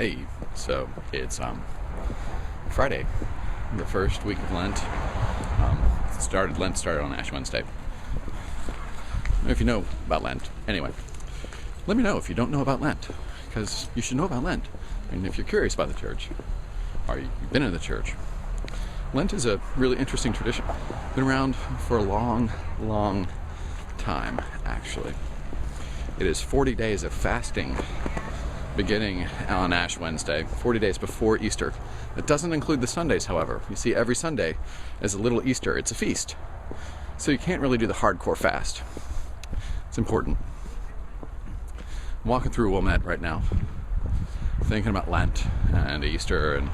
Hey, so it's Friday, the first week of Lent. Lent started on Ash Wednesday. I don't know if you know about Lent. Anyway, let me know if you don't know about Lent, because you should know about Lent. I mean, if you're curious about the church, or you've been in the church, Lent is a really interesting tradition. Been around for a long, long time, actually. It is 40 days of fasting, beginning on Ash Wednesday, 40 days before Easter. It doesn't include the Sundays, however. You see, every Sunday is a little Easter. It's a feast. So you can't really do the hardcore fast. It's important. I'm walking through Wilmette right now, thinking about Lent and Easter and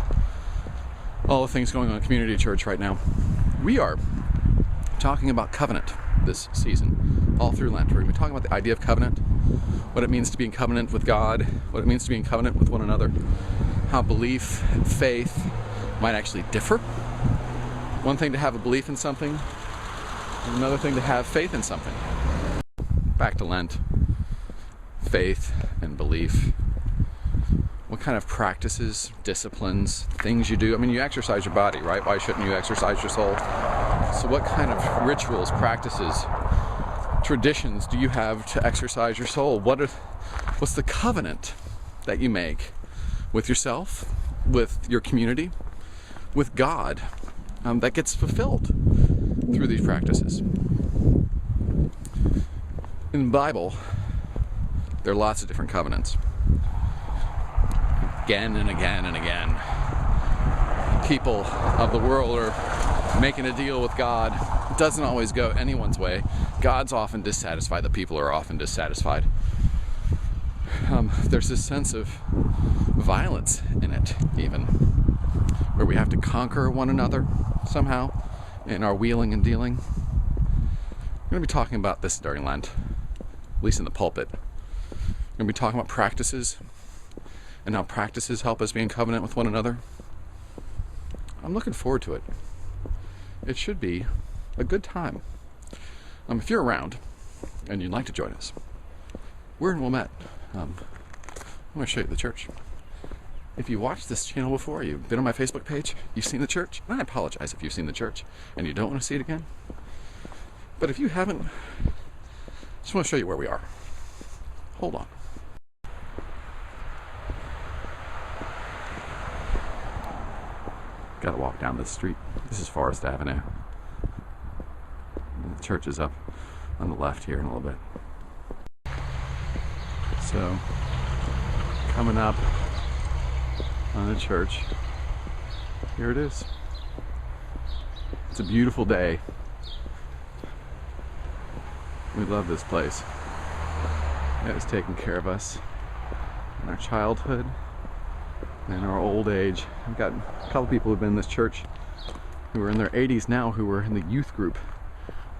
all the things going on in community church right now. We are talking about covenant this season, all through Lent. We're going to be talking about the idea of covenant, what it means to be in covenant with God, what it means to be in covenant with one another, how belief and faith might actually differ. One thing to have a belief in something, and another thing to have faith in something. Back to Lent, faith and belief. What kind of practices, disciplines, things you do? I mean, you exercise your body, right? Why shouldn't you exercise your soul? So what kind of rituals, practices, traditions do you have to exercise your soul? What's the covenant that you make with yourself, with your community, with God, that gets fulfilled through these practices? In the Bible, there are lots of different covenants. Again and again and again, people of the world are making a deal with God. It doesn't always go anyone's way. God's often dissatisfied. The people are often dissatisfied. There's this sense of violence in it, even, where we have to conquer one another somehow in our wheeling and dealing. We're going to be talking about this during Lent, at least in the pulpit. We're going to be talking about practices and how practices help us be in covenant with one another. I'm looking forward to it. It should be a good time. If you're around and you'd like to join us, we're in Wilmette. I'm going to show you the church. If you watched this channel before, you've been on my Facebook page, you've seen the church, and I apologize if you've seen the church and you don't want to see it again. But if you haven't, I just want to show you where we are. Hold on. Got to walk down this street. This is Forest Avenue. And the church is up on the left here in a little bit. So, coming up on the church, here it is. It's a beautiful day. We love this place. It has taken care of us in our childhood and in our old age. I've got a couple people who've been in this church who are in their 80s now, who were in the youth group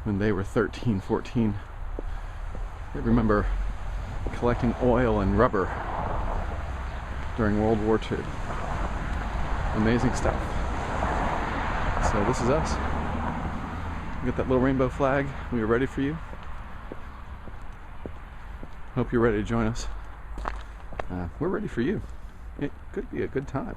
when they were 13, 14. They remember collecting oil and rubber during World War II. Amazing stuff. So this is us. We got that little rainbow flag. We are ready for you. Hope you're ready to join us. We're ready for you. It could be a good time.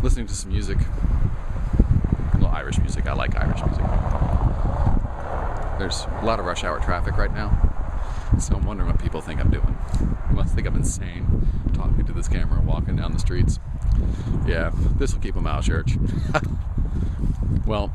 Listening to some music, a little Irish music. I like Irish music. There's a lot of rush hour traffic right now, so I'm wondering what people think I'm doing. They must think I'm insane, talking to this camera, walking down the streets. Yeah, this will keep them out of church. Well,